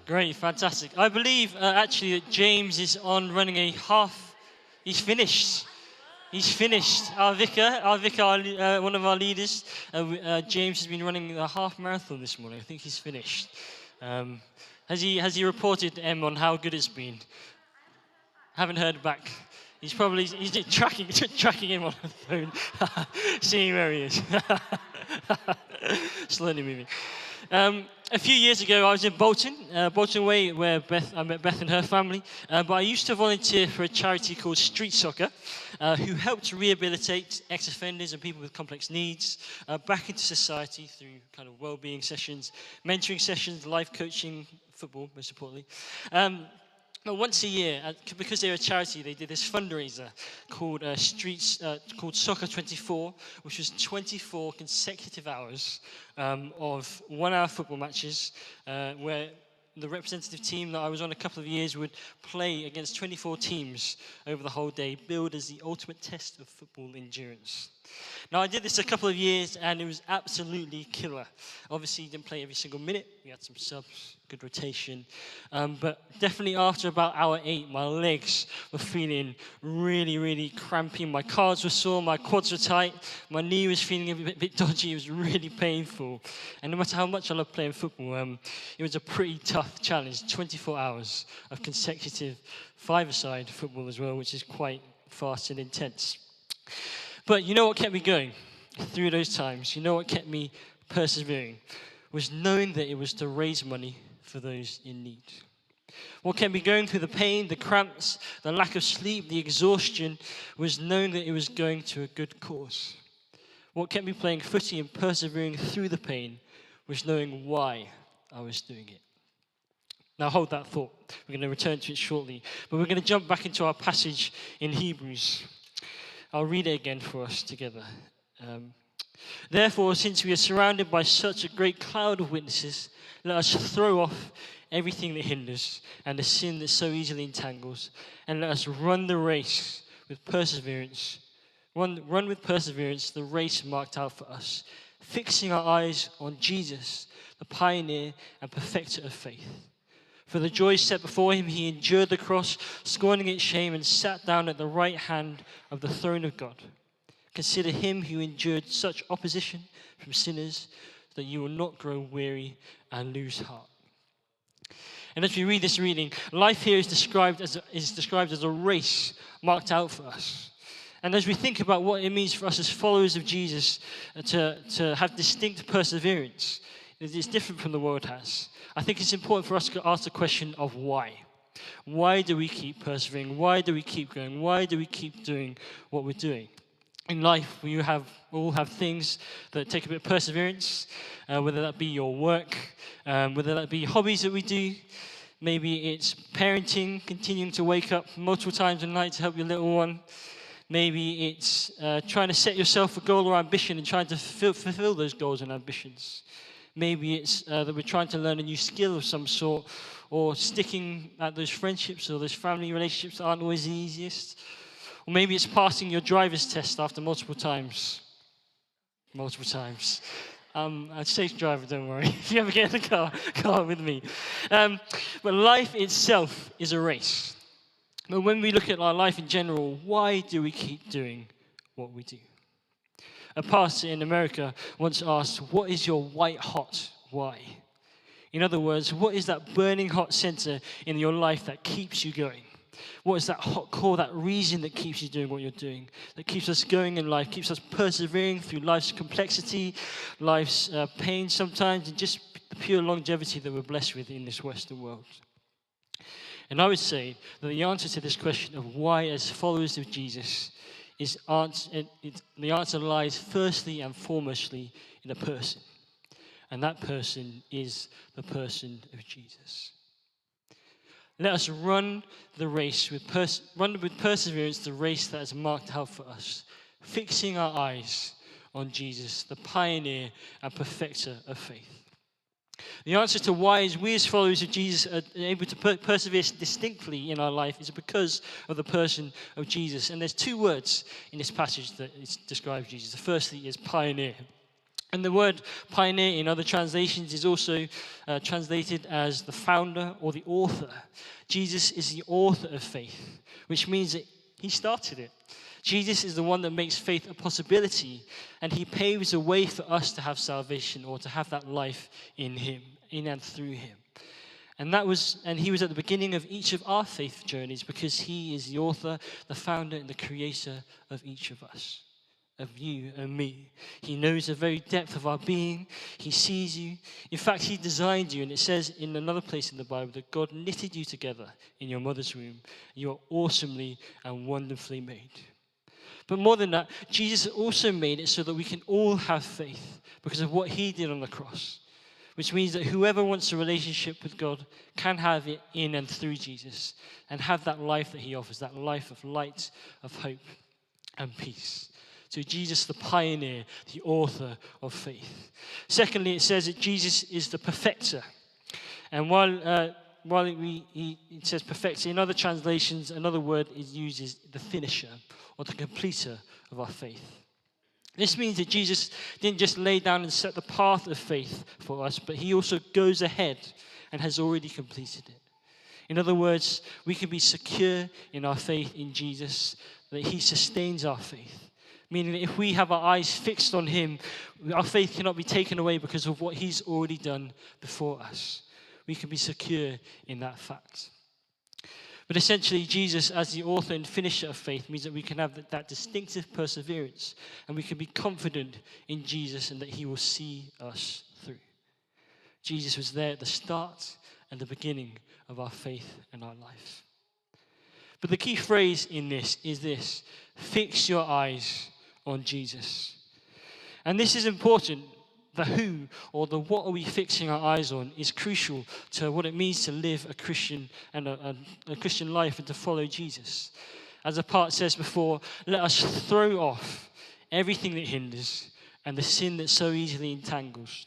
Great, fantastic. I believe actually that James is on running a half. He's finished. He's finished. Our vicar, one of our leaders, James has been running a half marathon this morning. I think he's finished. Has he reported on how good it's been? Haven't heard back. He's tracking him on the phone, seeing where he is. Slowly moving. A few years ago, I was in Bolton Way, where I met Beth and her family. But I used to volunteer for a charity called Street Soccer, who helped rehabilitate ex-offenders and people with complex needs back into society through kind of well-being sessions, mentoring sessions, life coaching, football, most importantly. But once a year, because they're a charity, they did this fundraiser called called Soccer 24, which was 24 consecutive hours of one-hour football matches, where the representative team that I was on a couple of years would play against 24 teams over the whole day, billed as the ultimate test of football endurance. Now, I did this a couple of years, and it was absolutely killer. Obviously, you didn't play every single minute. We had some subs, good rotation. But definitely after about hour 8, my legs were feeling really, really crampy. My calves were sore, my quads were tight, my knee was feeling a bit dodgy. It was really painful. And no matter how much I love playing football, it was a pretty tough challenge. 24 hours of consecutive five-a-side football as well, which is quite fast and intense. But you know what kept me going through those times? You know what kept me persevering? Was knowing that it was to raise money for those in need. What kept me going through the pain, the cramps, the lack of sleep, the exhaustion, was knowing that it was going to a good cause. What kept me playing footy and persevering through the pain was knowing why I was doing it. Now hold that thought. We're going to return to it shortly. But we're going to jump back into our passage in Hebrews. I'll read it again for us together. Therefore, since we are surrounded by such a great cloud of witnesses, let us throw off everything that hinders and the sin that so easily entangles, and let us run the race with perseverance. Run with perseverance the race marked out for us, fixing our eyes on Jesus, the pioneer and perfecter of faith. For the joy set before him, he endured the cross, scorning its shame, and sat down at the right hand of the throne of God. Consider him who endured such opposition from sinners, so that you will not grow weary and lose heart. And as we read this reading, life here is described as a race marked out for us. And as we think about what it means for us as followers of Jesus to have distinct perseverance, it's different from the world has. I think it's important for us to ask the question of why. Why do we keep persevering? Why do we keep going? Why do we keep doing what we're doing? In life, we all have things that take a bit of perseverance, whether that be your work, whether that be hobbies that we do. Maybe it's parenting, continuing to wake up multiple times a night to help your little one. Maybe it's trying to set yourself a goal or ambition and trying to fulfill those goals and ambitions. Maybe it's that we're trying to learn a new skill of some sort, or sticking at those friendships or those family relationships that aren't always the easiest. Or maybe it's passing your driver's test after multiple times. I'm a safe driver, don't worry. If you ever get in the car with me. But life itself is a race. But when we look at our life in general, why do we keep doing what we do? A pastor in America once asked, what is your white hot why? In other words, what is that burning hot center in your life that keeps you going? What is that hot core, that reason that keeps you doing what you're doing, that keeps us going in life, keeps us persevering through life's complexity, life's pain sometimes, and just the pure longevity that we're blessed with in this Western world? And I would say that the answer to this question of why, as followers of Jesus, the answer lies firstly and foremostly in a person. And that person is the person of Jesus. Let us run the race with perseverance, the race that is marked out for us, fixing our eyes on Jesus, the pioneer and perfecter of faith. The answer to why is we as followers of Jesus are able to persevere distinctly in our life is because of the person of Jesus. And there's two words in this passage that describes Jesus. The firstly is pioneer. And the word pioneer in other translations is also translated as the founder or the author. Jesus is the author of faith, which means that he started it. Jesus is the one that makes faith a possibility, and he paves a way for us to have salvation or to have that life in him, in and through him. And he was at the beginning of each of our faith journeys because he is the author, the founder, and the creator of each of us, of you and me. He knows the very depth of our being. He sees you. In fact, he designed you, and it says in another place in the Bible that God knitted you together in your mother's womb. You are awesomely and wonderfully made. But more than that, Jesus also made it so that we can all have faith because of what he did on the cross, which means that whoever wants a relationship with God can have it in and through Jesus and have that life that he offers, that life of light, of hope, and peace. So Jesus, the pioneer, the author of faith. Secondly, it says that Jesus is the perfecter. And while it says perfecter, in other translations, another word is used is the finisher or the completer of our faith. This means that Jesus didn't just lay down and set the path of faith for us, but he also goes ahead and has already completed it. In other words, we can be secure in our faith in Jesus, that he sustains our faith. Meaning that if we have our eyes fixed on him, our faith cannot be taken away because of what he's already done before us. We can be secure in that fact. But essentially, Jesus, as the author and finisher of faith, means that we can have that distinctive perseverance, and we can be confident in Jesus and that he will see us through. Jesus was there at the start and the beginning of our faith and our life. But the key phrase in this is this: fix your eyes on Jesus. And this is important. The who or the what are we fixing our eyes on is crucial to what it means to live a Christian and a Christian life and to follow Jesus. As the part says before, let us throw off everything that hinders and the sin that so easily entangles.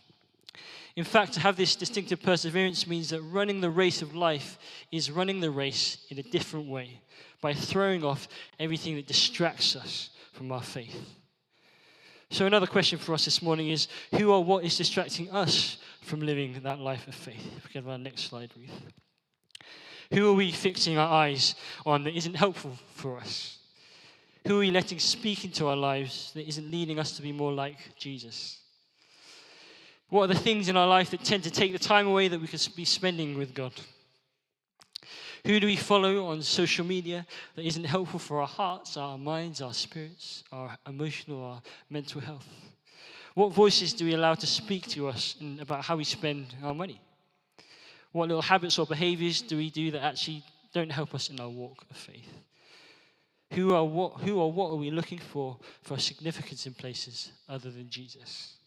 In fact, to have this distinctive perseverance means that running the race of life is running the race in a different way by throwing off everything that distracts us from our faith. So another question for us this morning is, who or what is distracting us from living that life of faith? If we can have our next slide, Ruth. Who are we fixing our eyes on that isn't helpful for us? Who are we letting speak into our lives that isn't leading us to be more like Jesus? What are the things in our life that tend to take the time away that we could be spending with God? Who do we follow on social media that isn't helpful for our hearts, our minds, our spirits, our emotional, our mental health? What voices do we allow to speak to us about how we spend our money? What little habits or behaviors do we do that actually don't help us in our walk of faith? Who or what are we looking for significance in places other than Jesus?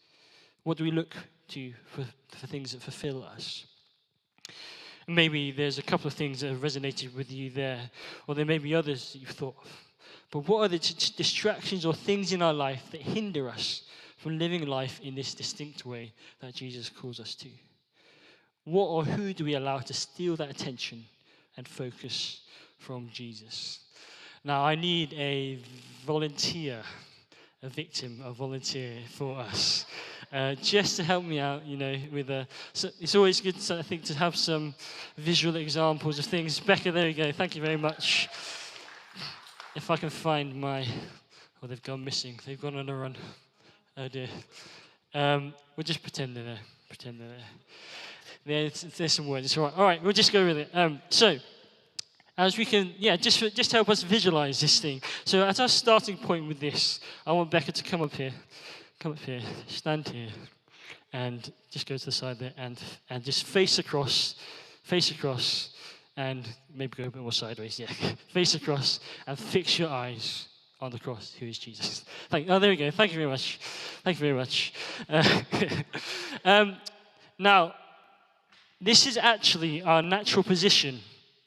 What do we look to for things that fulfill us? Maybe there's a couple of things that have resonated with you there, or there may be others that you've thought of. But what are the distractions or things in our life that hinder us from living life in this distinct way that Jesus calls us to? What or who do we allow to steal that attention and focus from Jesus? Now, I need a volunteer, a volunteer for us. Just to help me out, so it's always good, I think, to have some visual examples of things. Becca, there you go. Thank you very much. If I can find they've gone missing. They've gone on a run. Oh dear. We'll just pretend they're there. There's some words. It's all right. All right, we'll just go with it. So, as we can, just help us visualize this thing. So, as our starting point with this, I want Becca to come up here, stand here, and just go to the side there, and just face across, and maybe go a bit more sideways, face across, and fix your eyes on the cross, who is Jesus. There we go. Thank you very much. Now, this is actually our natural position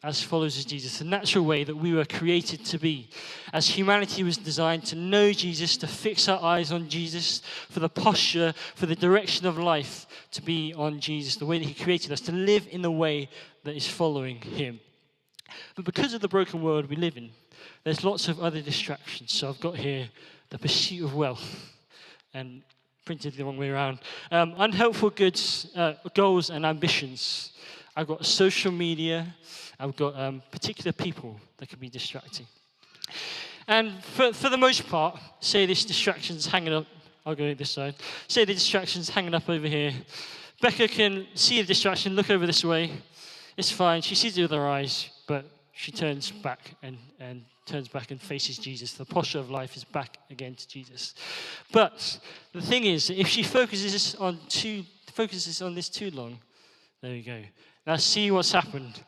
as followers of Jesus, the natural way that we were created to be. As humanity was designed to know Jesus, to fix our eyes on Jesus, for the posture, for the direction of life to be on Jesus, the way that he created us, to live in the way that is following him. But because of the broken world we live in, there's lots of other distractions. So I've got here the pursuit of wealth and printed the wrong way around. Unhelpful goods, goals and ambitions. I've got social media. I've got particular people that can be distracting. And for the most part, say this distraction's hanging up. I'll go this side. Say the distraction's hanging up over here. Becca can see the distraction, look over this way. It's fine. She sees it with her eyes, but she turns back and faces Jesus. The posture of life is back again to Jesus. But the thing is, if she focuses on this too long, there we go. Now see what's happened.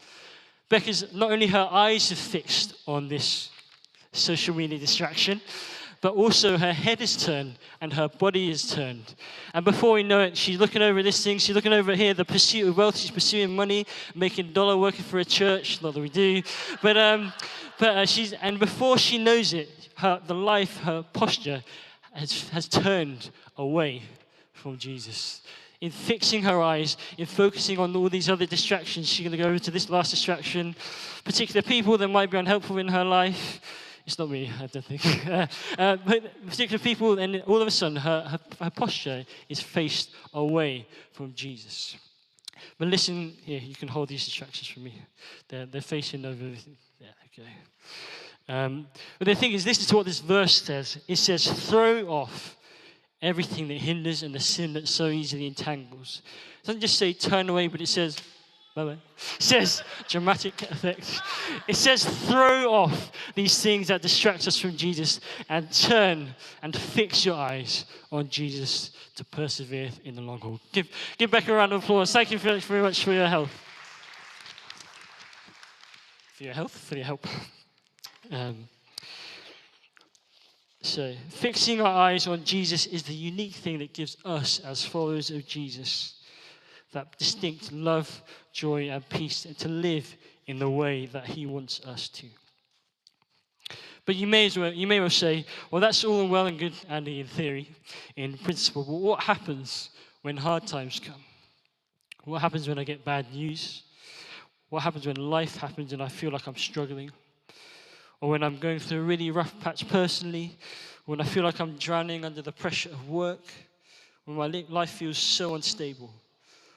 Becca's, not only her eyes are fixed on this social media distraction, but also her head is turned and her body is turned. And before we know it, she's looking over this thing, she's looking over here, the pursuit of wealth, she's pursuing money, making dollar, working for a church, not that we do, and before she knows it, her posture has turned away from Jesus. In fixing her eyes, in focusing on all these other distractions, she's going to go over to this last distraction, particular people that might be unhelpful in her life. It's not me, I don't think. But particular people, and all of a sudden, her posture is faced away from Jesus. But listen here, you can hold these distractions for me. They're facing over everything. Yeah, okay. But the thing is, this is what this verse says. It says, throw off everything that hinders and the sin that so easily entangles. It doesn't just say turn away, but it says, bye-bye. It says, dramatic effect. It says, throw off these things that distract us from Jesus and turn and fix your eyes on Jesus to persevere in the long haul. Give Becca a round of applause. Thank you very much for your help. For your help. So, fixing our eyes on Jesus is the unique thing that gives us, as followers of Jesus, that distinct love, joy, and peace, and to live in the way that He wants us to. But you may well say, well, that's all well and good, Andy, in theory, in principle. But what happens when hard times come? What happens when I get bad news? What happens when life happens and I feel like I'm struggling? Or when I'm going through a really rough patch personally, when I feel like I'm drowning under the pressure of work, when my life feels so unstable,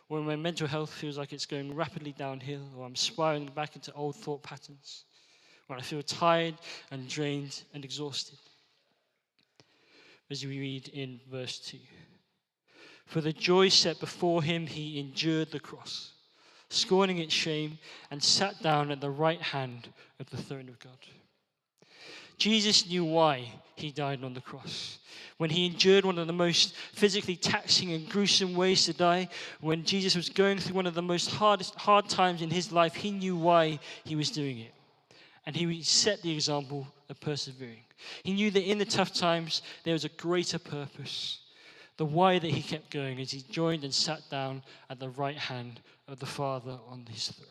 or when my mental health feels like it's going rapidly downhill, or I'm spiraling back into old thought patterns, when I feel tired and drained and exhausted. As we read in verse 2, for the joy set before him, he endured the cross, scorning its shame, and sat down at the right hand of the throne of God. Jesus knew why he died on the cross. When he endured one of the most physically taxing and gruesome ways to die, when Jesus was going through one of the most hard times in his life, he knew why he was doing it. And he set the example of persevering. He knew that in the tough times, there was a greater purpose. The why that he kept going as he joined and sat down at the right hand of the Father on his throne.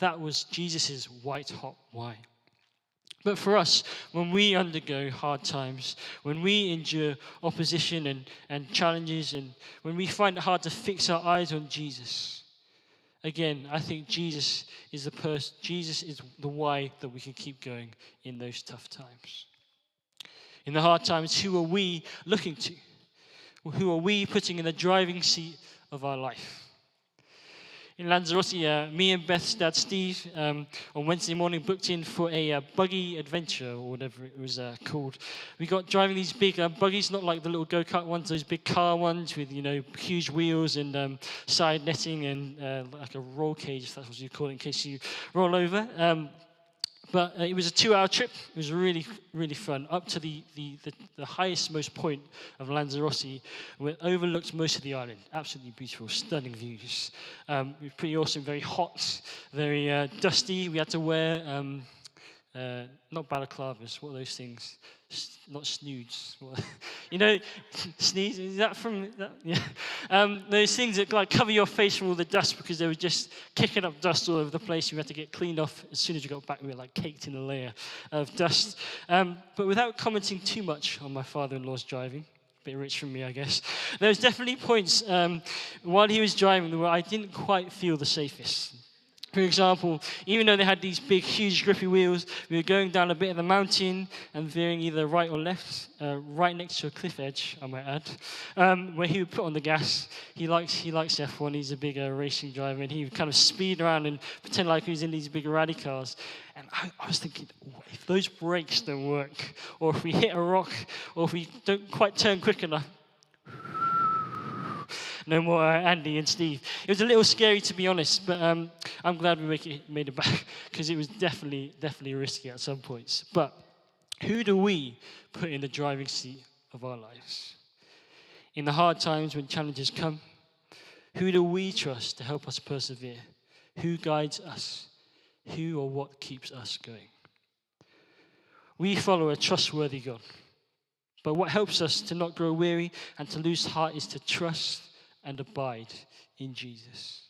That was Jesus' white-hot why. But for us, when we undergo hard times, when we endure opposition and challenges, and when we find it hard to fix our eyes on Jesus, again, I think Jesus is the why that we can keep going in those tough times. In the hard times, who are we looking to? Who are we putting in the driving seat of our life? In Lanzarote, me and Beth's dad, Steve, on Wednesday morning booked in for a buggy adventure, or whatever it was called. We got driving these big buggies, not like the little go-kart ones, those big car ones with, huge wheels and side netting and like a roll cage, if that's what you call it, in case you roll over. But it was a 2-hour trip. It was really, really fun. Up to the highest, most point of Lanzarote, where it overlooked most of the island. Absolutely beautiful, stunning views. It was pretty awesome, very hot, very dusty. We had to wear, not balaclavas, what are those things? Not snoods. Sneeze, is that from that? Yeah. Those things that like cover your face from all the dust because they were just kicking up dust all over the place. We had to get cleaned off as soon as we got back. We were like caked in a layer of dust. But without commenting too much on my father-in-law's driving, a bit rich from me, I guess, there was definitely points while he was driving where I didn't quite feel the safest. For example, even though they had these big, huge, grippy wheels, we were going down a bit of the mountain and veering either right or left, right next to a cliff edge, I might add, where he would put on the gas. He likes F1. He's a bigger racing driver, and he would kind of speed around and pretend like he was in these big rally cars. And I was thinking, if those brakes don't work, or if we hit a rock, or if we don't quite turn quick enough, no more Andy and Steve. It was a little scary, to be honest, but I'm glad we made it back, because it was definitely risky at some points. But who do we put in the driving seat of our lives? In the hard times when challenges come, who do we trust to help us persevere? Who guides us? Who or what keeps us going? We follow a trustworthy God. But what helps us to not grow weary and to lose heart is to trust and abide in Jesus.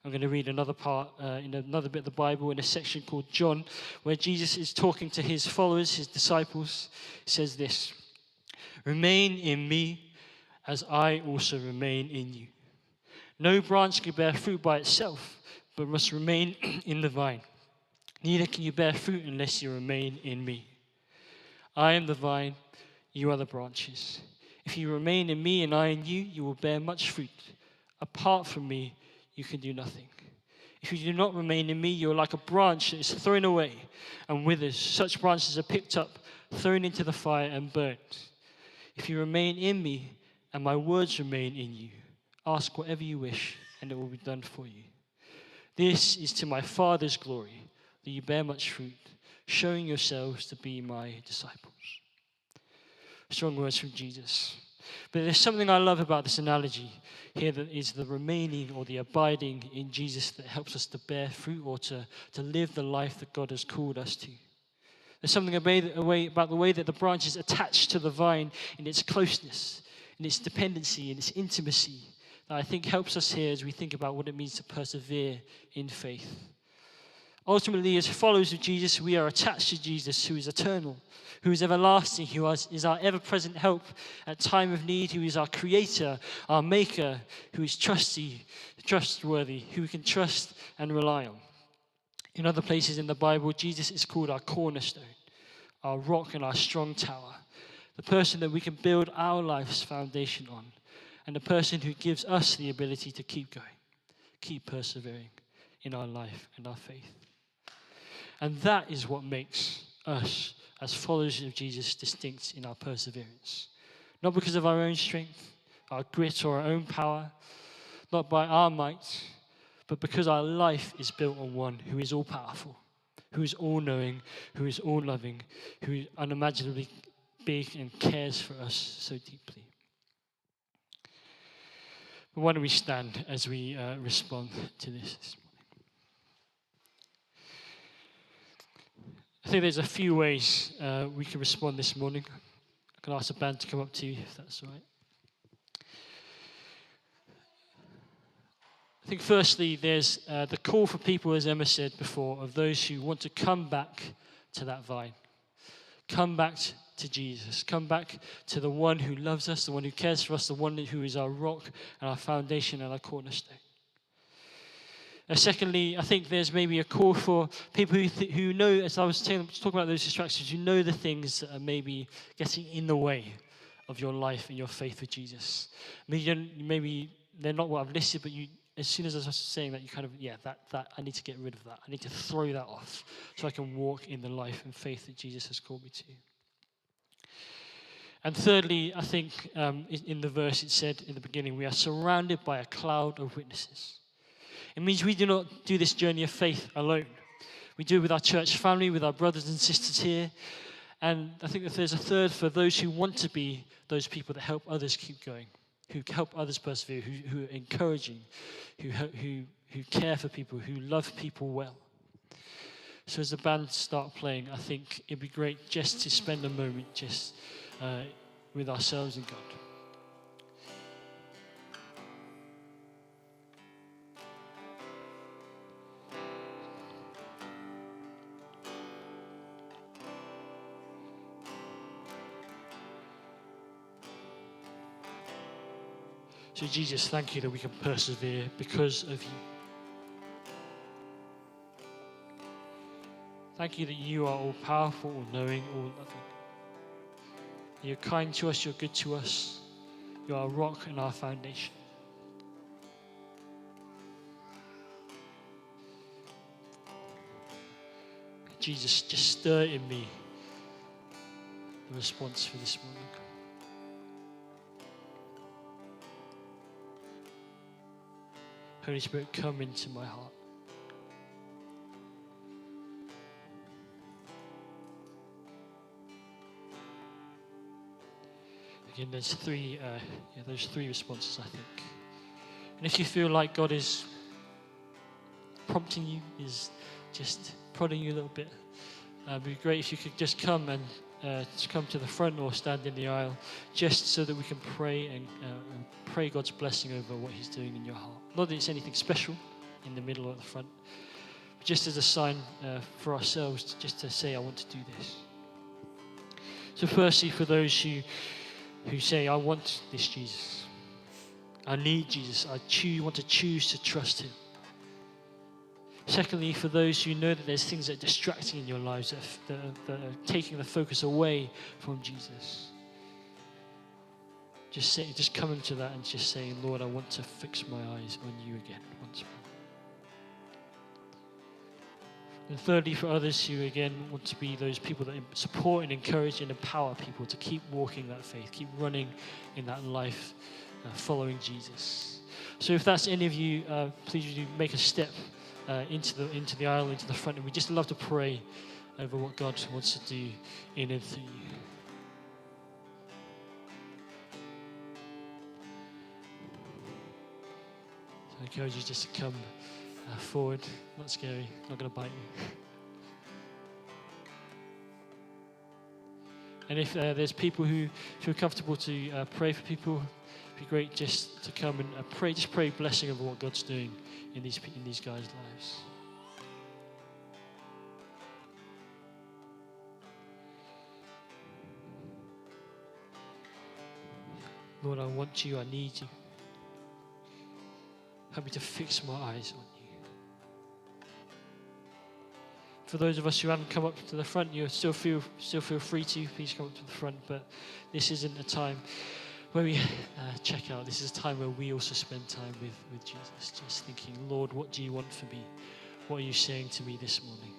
I'm going to read another part in another bit of the Bible in a section called John, where Jesus is talking to his followers, his disciples. He says this: "Remain in me as I also remain in you. No branch can bear fruit by itself, but must remain in the vine. Neither can you bear fruit unless you remain in me. I am the vine, you are the branches. If you remain in me and I in you, you will bear much fruit. Apart from me, you can do nothing. If you do not remain in me, you are like a branch that is thrown away and withers. Such branches are picked up, thrown into the fire, and burnt. If you remain in me and my words remain in you, ask whatever you wish, and it will be done for you. This is to my Father's glory, that you bear much fruit, showing yourselves to be my disciples." Strong words from Jesus. But there's something I love about this analogy here, that is the remaining or the abiding in Jesus, that helps us to bear fruit or to live the life that God has called us to. There's something about the way that the branch is attached to the vine in its closeness, in its dependency, in its intimacy, that I think helps us here as we think about what it means to persevere in faith. Ultimately, as followers of Jesus, we are attached to Jesus, who is eternal, who is everlasting, who is our ever-present help at time of need, who is our creator, our maker, who is trustworthy, who we can trust and rely on. In other places in the Bible, Jesus is called our cornerstone, our rock and our strong tower, the person that we can build our life's foundation on, and the person who gives us the ability to keep going, keep persevering in our life and our faith. And that is what makes us, as followers of Jesus, distinct in our perseverance. Not because of our own strength, our grit, or our own power, not by our might, but because our life is built on one who is all-powerful, who is all-knowing, who is all-loving, who is unimaginably big and cares for us so deeply. But why don't we stand as we respond to this morning? I think there's a few ways we can respond this morning. I can ask the band to come up to you, if that's all right. I think firstly, there's the call for people, as Emma said before, of those who want to come back to that vine. Come back to Jesus. Come back to the one who loves us, the one who cares for us, the one who is our rock and our foundation and our cornerstone. Secondly, I think there's maybe a call for people who know, as I was talking about those distractions, who know the things that are maybe getting in the way of your life and your faith with Jesus. Maybe they're not what I've listed, but as soon as I was saying that, you kind of, that I need to get rid of that. I need to throw that off so I can walk in the life and faith that Jesus has called me to. And thirdly, I think in the verse it said in the beginning, we are surrounded by a cloud of witnesses. It means we do not do this journey of faith alone. We do it with our church family, with our brothers and sisters here. And I think that there's a third for those who want to be those people that help others keep going, who help others persevere, who are encouraging, who care for people, who love people well. So as the band start playing, I think it'd be great just to spend a moment just with ourselves and God. So Jesus, thank you that we can persevere because of you. Thank you that you are all powerful, all knowing, all loving. You're kind to us, you're good to us. You are our rock and our foundation. Jesus, just stir in me the response for this morning. Holy Spirit, come into my heart. Again, there's those three responses, I think. And if you feel like God is prompting you, is just prodding you a little bit, it'd be great if you could just come to the front or stand in the aisle, just so that we can pray and pray God's blessing over what He's doing in your heart. Not that it's anything special in the middle or at the front, but just as a sign for ourselves, just to say, I want to do this. So firstly, for those who say, I want this Jesus, I need Jesus, I want to choose to trust Him. Secondly, for those who know that there's things that are distracting in your lives, that are taking the focus away from Jesus, just coming to that and just saying, Lord, I want to fix my eyes on you again once more. And thirdly, for others who, again, want to be those people that support and encourage and empower people to keep walking that faith, keep running in that life, following Jesus. So if that's any of you, please do make a step into the aisle, into the front, and we just love to pray over what God wants to do in and through you. So I encourage you just to come forward. Not scary, not going to bite you. And if there's people who feel comfortable to pray for people, it'd be great just to come and pray blessing over what God's doing in these guys' lives. Lord, I want you, I need you. Help me to fix my eyes on you. For those of us who haven't come up to the front, you still feel free to. Please come up to the front. But this isn't a time where we check out. This is a time where we also spend time with Jesus, just thinking, Lord, what do you want for me? What are you saying to me this morning?